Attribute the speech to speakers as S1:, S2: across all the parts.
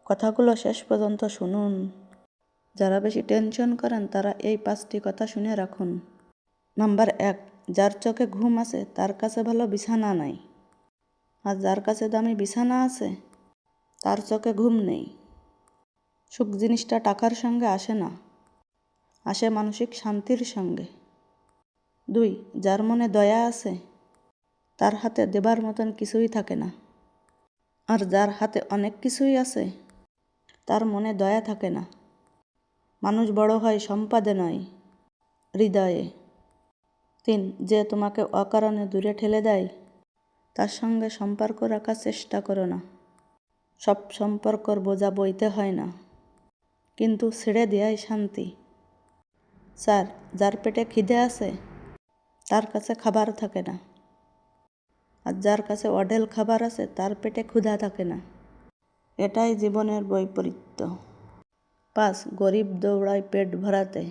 S1: কথাগুলো শেষ পর্যন্ত শুনুন। যারা বেশি টেনশন করেন তারা এই 5টি কথা শুনে রাখুন। নাম্বার 1, যার চোখে ঘুম আছে তার কাছে ভালো বিছানা নাই। আর যার কাছে দামি বিছানা আছে তার চোখে ঘুম নেই। সুখ জিনিসটা টাকার সঙ্গে আসে না, আসে মানসিক শান্তির সঙ্গে। 2, যার মনে দয়া আছে তার হাতে দেবার মতন কিছুই থাকে না। আর যার হাতে অনেক কিছুই আছে তার মনে দয়া থাকে না। মানুষ বড় হয় সম্পদে নয়, হৃদয়ে। 3, যে তোমাকে অকারণে দূরে ঠেলে দেয় তার সঙ্গে সম্পর্ক রাখার চেষ্টা করো না। সব সম্পর্কর বোঝা বইতে হয় না, কিন্তু ছেড়ে দেয়াই শান্তি। 4, যার পেটে খিদে আছে তার কাছে খাবার থাকে না। আর যার কাছে অঢেল খাবার আছে তার পেটে ক্ষুধা থাকে না। এটাই জীবনের বৈপরীত্য। 5, গরিব দৌড়ায় পেট ভরাতে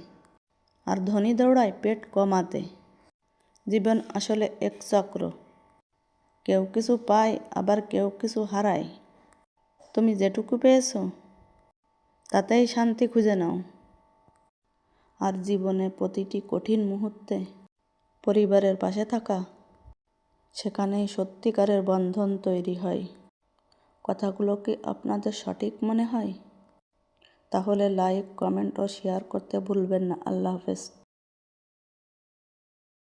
S1: আর ধনী দৌড়ায় পেট কমাতে। জীবন আসলে এক চক্র, কেউ কিছু পায় আবার কেউ কিছু হারায়। তুমি যেটুকু পেয়েছো তাতেই শান্তি খুঁজে নাও। আর জীবনে প্রতিটি কঠিন মুহূর্তে পরিবারের পাশে থাকা, সেখানেই সত্যিকারের বন্ধন তৈরি হয়। কথাগুলো কি আপনাদের সঠিক মনে হয়? তাহলে লাইক, কমেন্ট ও শেয়ার করতে ভুলবেন না। আল্লাহ হাফেজ।